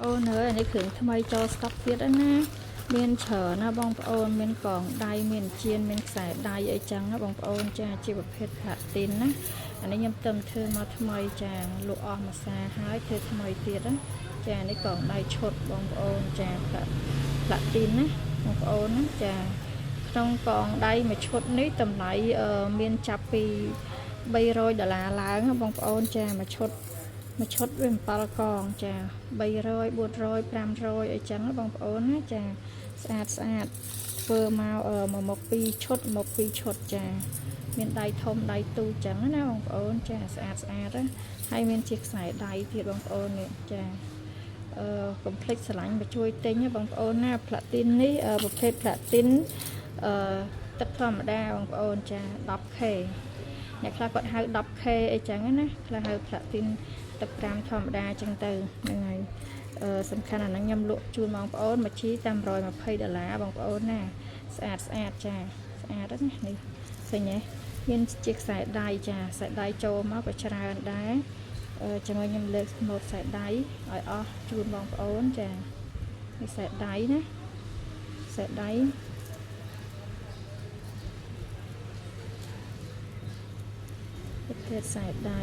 អូនអើយនេះគ្រឿងថ្មីចូលស្តុកទៀតណាមានច្រើនណាបងប្អូនមានកងដៃមានជៀនមានខ្សែដៃអីចឹងណាបងប្អូនចាជាប្រភេទផ្លាទីនណាអានេះខ្ញុំទៅធ្វើមកថ្មីចាលក់អស់មួយសាហើយធ្វើថ្មីទៀតណាចានេះកងដៃឈុតបងប្អូនចាផ្លាទីនណាបងប្អូនណាចាក្នុងកងដៃមួយឈុតនេះតម្លៃមានចាប់ពី$300ឡើងបងប្អូនចាមួយឈុតវា7កងចា300 400 500អីចឹងបងប្អូនណាចាស្អាតធ្វើមកមក2ឈុតមក2ឈុតចាមានដៃធំដៃទូចឹងណាបងប្អូនចាស្អាតហើយមានជាខ្សែដៃទៀតបងប្អូននេះចាកុំភ្លេចស្រឡាញ់មកជួយទិញបងប្អូនណាផ្លាទីននេះប្រភេទផ្លាទីនទឹកធម្មតាបងប្អូនចា 10K អ្នកខ្លះគាត់ហៅ 10K អីចឹងណាខ្លះហៅផ្លាទីនទឹក5ធម្មតាចឹងទៅហ្នឹងហើយសំខាន់អាហ្នឹងខ្ញុំលក់ជូនបងប្អូនមួយជីតាម$120បងប្អូនណាស្អាតចាស្អាតណានេះឃើញទេមានជាខ្សែដៃចាខ្សែដៃចូលមកក៏ច្រើនដែរជាមួយខ្ញុំលើកម៉ូតខ្សែដៃឲ្យអស់ជូនបងប្អូនចានេះខ្សែដៃណាខ្សែដៃប្រភេទខ្សែដៃ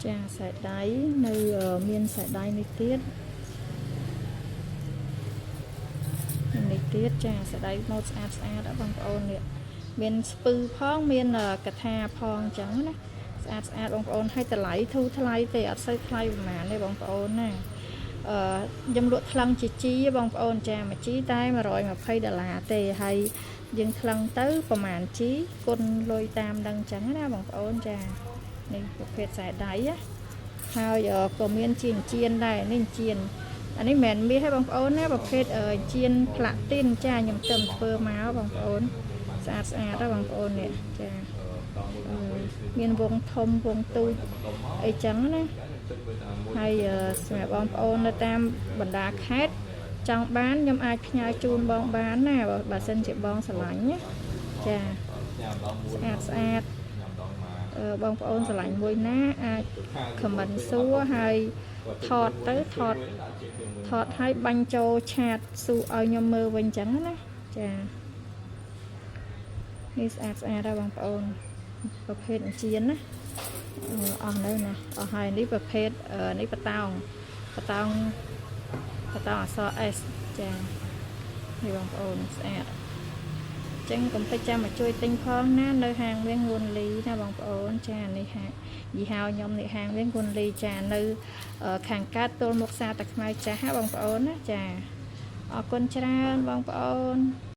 ចាខ្សែដៃនៅមានខ្សែដៃនេះទៀតចាខ្សែដៃម៉ូតស្អាតបងប្អូននេះមានស្ពឺផងមានកថាផងអញ្ចឹងណាស្អាតបងប្អូនឲ្យតម្លៃធូរថ្លៃទេអត់សូវថ្លៃប្រហែលទេបងប្អូនណាខ្ញុំលក់ថ្លឹងជាជីបងប្អូនចាមួយជីតែ$120ទេហើយយើងថ្លឹងទៅប្រហែលជីគុណលុយតាមដឹងអញ្ចឹងណាបងប្អូនចានេះប្រភេទខ្សែដៃហើយក៏មានជាជៀនដែរនេះជៀនអានេះមិនមែនមាសទេបងប្អូនណាប្រភេទជៀនផ្លាទីនចាខ្ញុំទៅធ្វើមកបងប្អូនស្អាតដែរបងប្អូននេះចាមានវងធំវងទូចអីចឹងណាហើយសម្រាប់បងប្អូននៅតាមបណ្ដាខេត្តចង់បានខ្ញុំអាចផ្ញើជូនបងបានណាបើសិនជាបងស្រឡាញ់ណាចាស្អាតបងប្អូនស្រឡាញ់មួយណាអាចខមមិនសួរហើយថតឲ្យបាញ់ចូលឆាតសួរឲ្យខ្ញុំមើលវិញចឹងណាចានេះស្អាតដែរបងប្អូនប្រភេទជៀនណាអស់នៅណាអស់ហើយនេះប្រភេទនេះបតោងអក្សរ S ចានេះបងប្អូនស្អាតចឹងកុំភ្លេចចាំមកជួយទិញផងណានៅហាងវាងងួនលីណាបងប្អូនចានេះហាងយីហៅខ្ញុំនេះហាងវាងងួនលីចានៅខាងកើតទល់មុខផ្សារតាខ្មៅចាស់បងប្អូនណាចាអរគុណច្រើនបងប្អូន